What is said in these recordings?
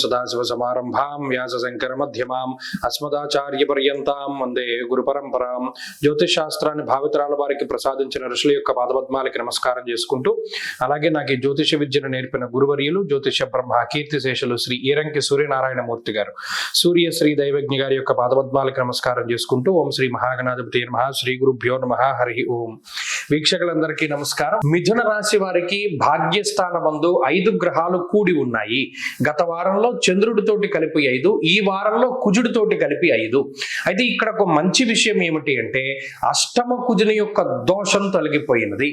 సదాశివసమారంభాం వ్యాసశంకరమధ్యమాం అస్మదాచార్యపర్యంతాం వందే గురుపరంపరాం. జ్యోతిష్ శాస్త్రాన్ని భావితరాల వారికి ప్రసాదించిన ఋషుల యొక్క పాదపద్మాలకి నమస్కారం చేసుకుంటూ, అలాగే నాకు ఈ జ్యోతిష విద్యను నేర్పిన గురువర్యులు జ్యోతిష బ్రహ్మ కీర్తిశేషులు శ్రీ ఈరంకి సూర్యనారాయణమూర్తి గారు, సూర్య శ్రీ దైవజ్ఞ గారి యొక్క పాదపద్మాలకి నమస్కారం చేసుకుంటూ, ఓం శ్రీ మహాగణాధిపతి నమః, శ్రీ గురుభ్యో నమః, హరి ఓం. వీక్షకులందరికీ నమస్కారం. మిథున రాశి వారికి భాగ్యస్థానమందు 5 గ్రహాలు కూడి ఉన్నాయి. గత వారంలో చంద్రుడితోటి కలిపి 5, ఈ వారంలో కుజుడితోటి కలిపి 5. అయితే ఇక్కడ ఒక మంచి విషయం ఏమిటి అంటే, అష్టమ కుజుని యొక్క దోషం తొలగిపోయినది.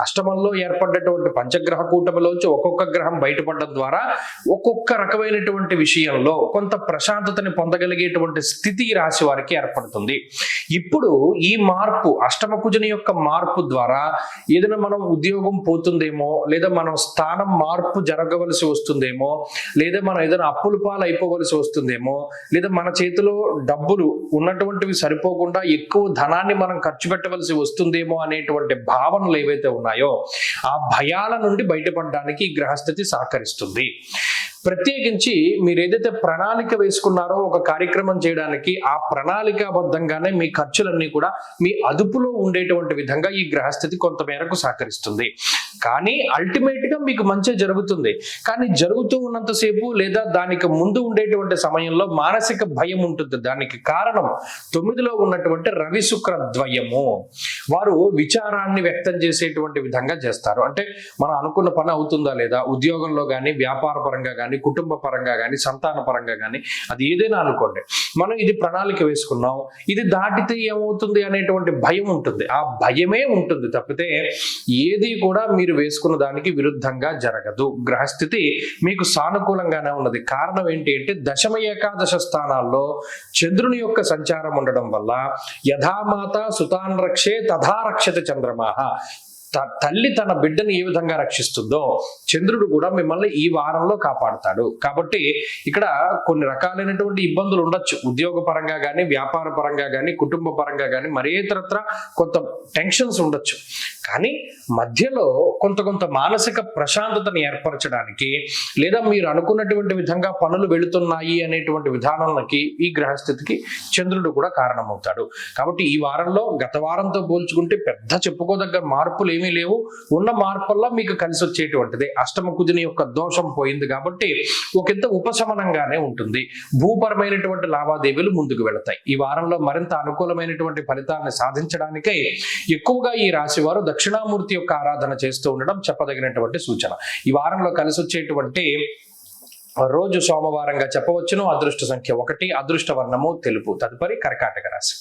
అష్టమంలో ఏర్పడ్డటువంటి పంచగ్రహ కూటమిలోంచి ఒక్కొక్క గ్రహం బయటపడడం ద్వారా ఒక్కొక్క రకమైనటువంటి విషయంలో కొంత ప్రశాంతతని పొందగలిగేటువంటి స్థితి ఈ రాశి వారికి ఏర్పడుతుంది. ఇప్పుడు ఈ మార్పు, అష్టమ కుజుని యొక్క మార్పు ద్వారా ఏదైనా మనం ఉద్యోగం పోతుందేమో, లేదా మనం స్థానం మార్పు జరగవలసి వస్తుందేమో, లేదా మనం ఏదైనా అప్పుల పాలు అయిపోవలసి వస్తుందేమో, లేదా మన చేతిలో డబ్బులు ఉన్నటువంటివి సరిపోకుండా ఎక్కువ ధనాన్ని మనం ఖర్చు పెట్టవలసి వస్తుందేమో అనేటువంటి భావనలు ఏవైతే ఉన్నాయో, ఆ భయాల నుండి బయటపడడానికి ఈ గ్రహస్థితి సహకరిస్తుంది. ప్రత్యేకించి మీరు ఏదైతే ప్రణాళిక వేసుకున్నారో ఒక కార్యక్రమం చేయడానికి, ఆ ప్రణాళికాబద్ధంగానే మీ ఖర్చులన్నీ కూడా మీ అదుపులో ఉండేటువంటి విధంగా ఈ గ్రహస్థితి కొంతమేరకు సహకరిస్తుంది. కానీ అల్టిమేట్ గా మీకు మంచి జరుగుతుంది. కానీ జరుగుతూ ఉన్నంతసేపు లేదా దానికి ముందు ఉండేటువంటి సమయంలో మానసిక భయం ఉంటుంది. దానికి కారణం 9లో ఉన్నటువంటి రవి శుక్ర ద్వయము. వారు విచారాన్ని వ్యక్తం చేసేటువంటి విధంగా చేస్తారు. అంటే మనం అనుకున్న పని అవుతుందా లేదా, ఉద్యోగంలో కానీ, వ్యాపార పరంగా కానీ, కుటుంబ పరంగా కానీ, సంతాన పరంగా కానీ, అది ఏదైనా అనుకోండి, మనం ఇది ప్రణాళిక వేసుకున్నాం, ఇది దాటితే ఏమవుతుంది అనేటువంటి భయం ఉంటుంది. ఆ భయమే ఉంటుంది తప్పితే ఏది కూడా మీరు వేసుకున్న దానికి విరుద్ధంగా జరగదు. గ్రహస్థితి మీకు సానుకూలంగానే ఉన్నది. కారణం ఏంటి అంటే, దశమ ఏకాదశ స్థానాల్లో చంద్రుని యొక్క సంచారం ఉండడం వల్ల యథామాత సుతాన్ రక్షే తథా రక్షత చంద్రమాహ. తల్లి తన బిడ్డను ఏ విధంగా రక్షిస్తుందో చంద్రుడు కూడా మిమ్మల్ని ఈ వారంలో కాపాడుతాడు. కాబట్టి ఇక్కడ కొన్ని రకాలైనటువంటి ఇబ్బందులు ఉండొచ్చు, ఉద్యోగ పరంగా కానీ, వ్యాపార పరంగా కానీ, కుటుంబ పరంగా కానీ, మరేతరత్ర కొంత టెన్షన్స్ ఉండొచ్చు. కానీ మధ్యలో కొంత మానసిక ప్రశాంతతని ఏర్పరచడానికి, లేదా మీరు అనుకున్నటువంటి విధంగా పనులు వెళుతున్నాయి అనేటువంటి విధానాలకి ఈ గ్రహస్థితికి చంద్రుడు కూడా కారణమవుతాడు. కాబట్టి ఈ వారంలో గత వారంతో పోల్చుకుంటే పెద్ద చెప్పుకోదగ్గ మార్పులు ఏమీ లేవు. ఉన్న మార్పుల్లో మీకు కలిసి వచ్చేటువంటిది. అష్టమ కుజుని యొక్క దోషం పోయింది కాబట్టి ఒకంత ఉపశమనంగానే ఉంటుంది. భూపరమైనటువంటి లావాదేవీలు ముందుకు వెళతాయి. ఈ వారంలో మరింత అనుకూలమైనటువంటి ఫలితాలను సాధించడానికై ఎక్కువగా ఈ రాశి వారు దక్షిణామూర్తి యొక్క ఆరాధన చేస్తూ ఉండడం చెప్పదగినటువంటి సూచన. ఈ వారంలో కలిసి వచ్చేటువంటి రోజు సోమవారంగా చెప్పవచ్చును. అదృష్ట సంఖ్య 1, అదృష్ట వర్ణము తెలుపు. తదుపరి కర్కాటక రాశి.